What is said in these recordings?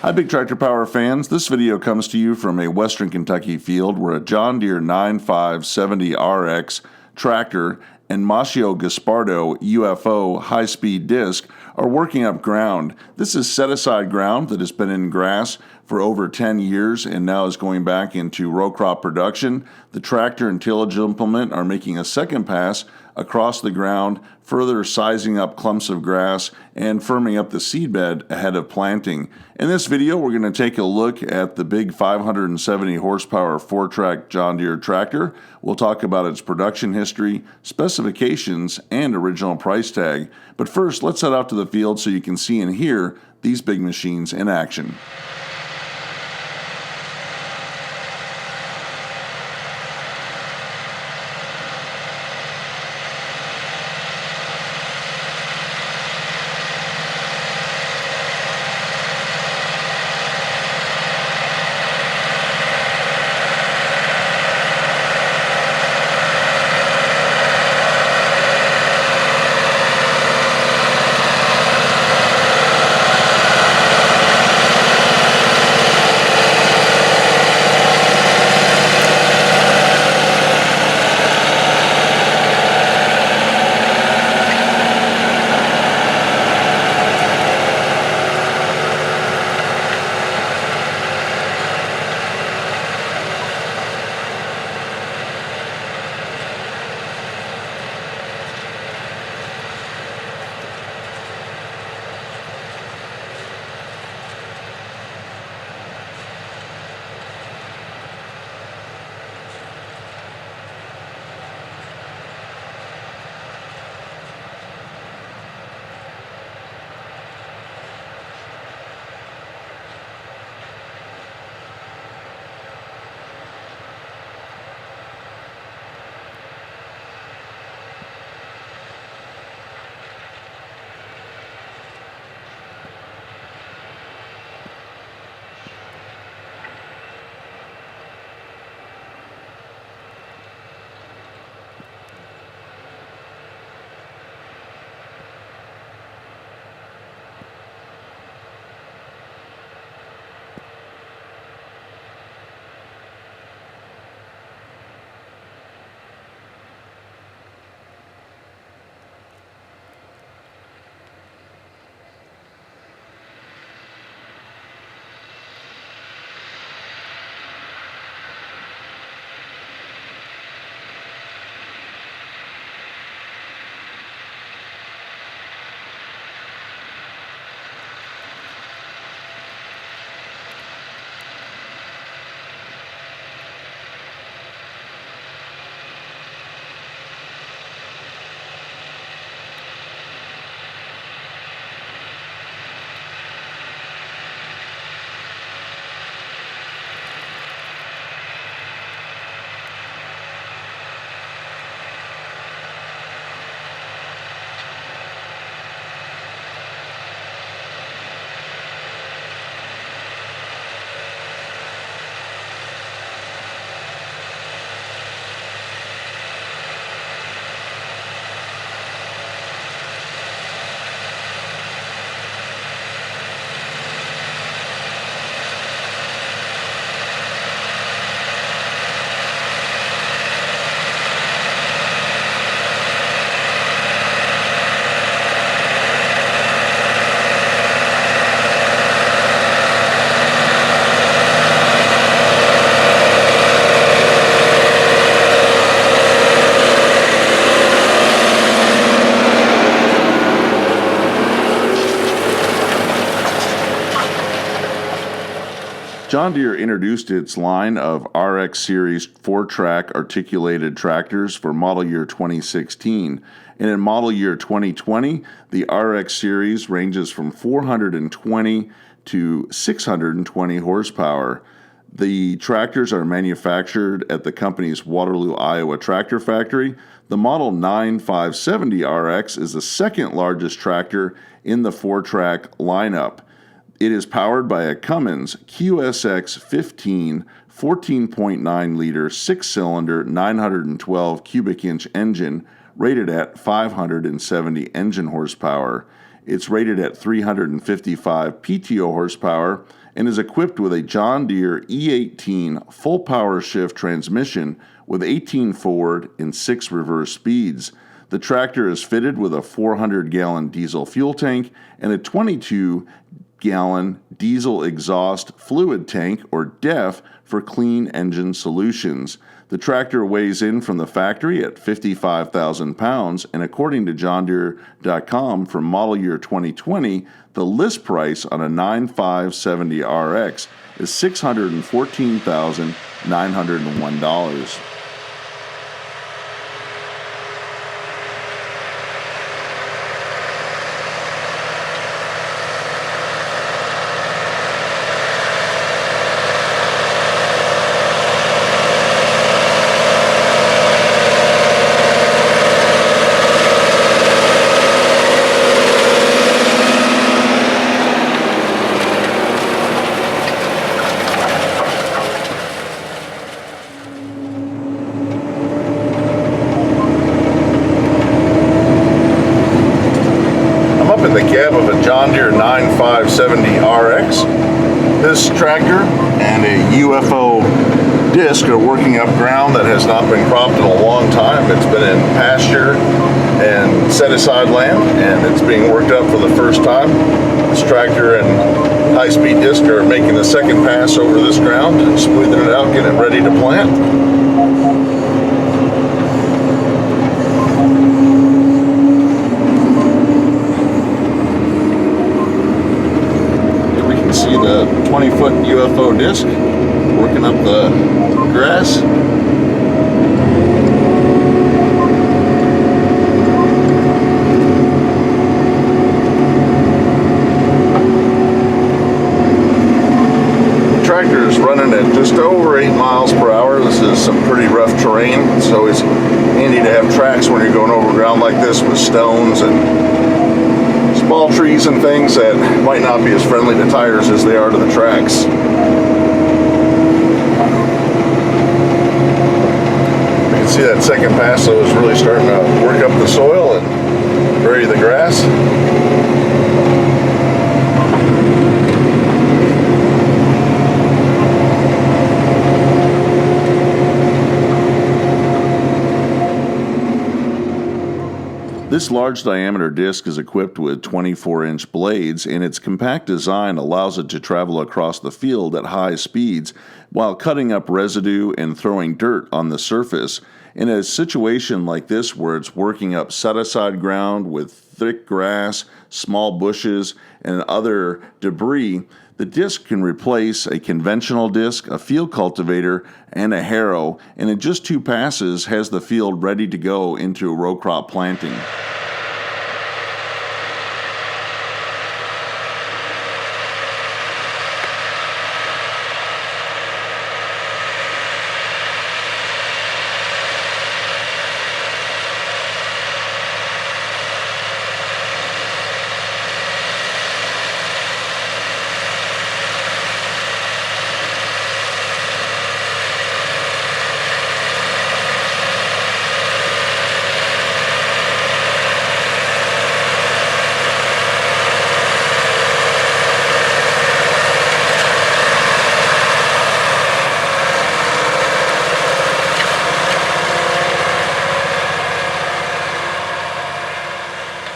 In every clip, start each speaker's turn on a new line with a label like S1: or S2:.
S1: Hi Big Tractor Power fans, this video comes to you from a Western Kentucky field where a John Deere 9570RX tractor and MASCHIO UFO high-speed disc are working up ground. This is set-aside ground that has been in grass for over 10 years and now is going back into row crop production. The tractor and tillage implement are making a second pass across the ground, further sizing up clumps of grass and firming up the seedbed ahead of planting. In this video, we're going to take a look at the big 570 horsepower 4-track John Deere tractor. We'll talk about its production history, specifications, and original price tag. But first, let's head out to the field so you can see and hear these big machines in action. John Deere introduced its line of RX Series 4-track articulated tractors for model year 2016. And in model year 2020, the RX Series ranges from 420 to 620 horsepower. The tractors are manufactured at the company's Waterloo, Iowa tractor factory. The Model 9570RX is the second largest tractor in the 4-track lineup. It is powered by a Cummins QSX 15 14.9 liter 6-cylinder 912 cubic inch engine rated at 570 engine horsepower. It's rated at 355 PTO horsepower and is equipped with a John Deere E18 full power shift transmission with 18 forward and 6 reverse speeds. The tractor is fitted with a 400-gallon diesel fuel tank and a 22-gallon diesel exhaust fluid tank, or DEF, for clean engine solutions. The tractor weighs in from the factory at 55,000 pounds, and according to JohnDeere.com, for model year 2020, the list price on a 9570RX is $614,901. In the cab of a John Deere 9570RX. This tractor and a UFO disc are working up ground that has not been cropped in a long time. It's been in pasture and set aside land, and it's being worked up for the first time. This tractor and high-speed disc are making the second pass over this ground, smoothing it out, getting it ready to plant. See the 20-foot UFO disc working up the grass. The tractor is running at just over 8 miles per hour. This is some pretty rough terrain, so it's handy to have tracks when you're going over ground like this with stones and small trees and things that might not be as friendly to tires as they are to the tracks. You can see that second pass though is really starting to work up the soil and bury the grass. This large diameter disc is equipped with 24-inch blades, and its compact design allows it to travel across the field at high speeds while cutting up residue and throwing dirt on the surface. In a situation like this where it's working up set-aside ground with thick grass, small bushes, and other debris, the disc can replace a conventional disc, a field cultivator, and a harrow, and in just 2 passes has the field ready to go into a row crop planting.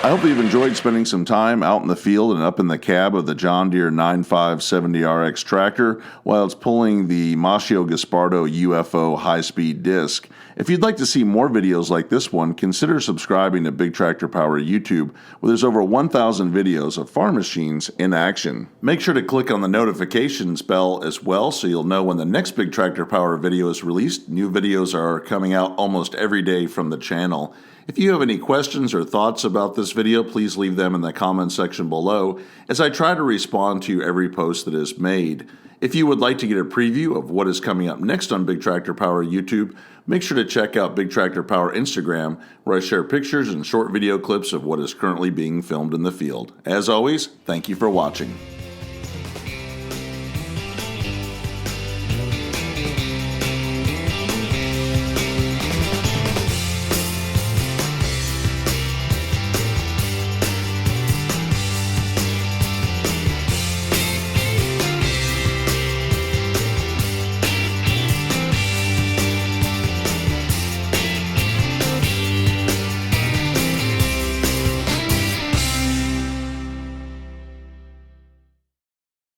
S1: I hope you've enjoyed spending some time out in the field and up in the cab of the John Deere 9570RX tractor while it's pulling the MASCHIO UFO high-speed disc. If you'd like to see more videos like this one, consider subscribing to Big Tractor Power YouTube, where there's over 1,000 videos of farm machines in action. Make sure to click on the notifications bell as well so you'll know when the next Big Tractor Power video is released. New videos are coming out almost every day from the channel. If you have any questions or thoughts about this video, please leave them in the comment section below, as I try to respond to every post that is made. If you would like to get a preview of what is coming up next on Big Tractor Power YouTube, make sure to check out Big Tractor Power Instagram, where I share pictures and short video clips of what is currently being filmed in the field. As always, thank you for watching.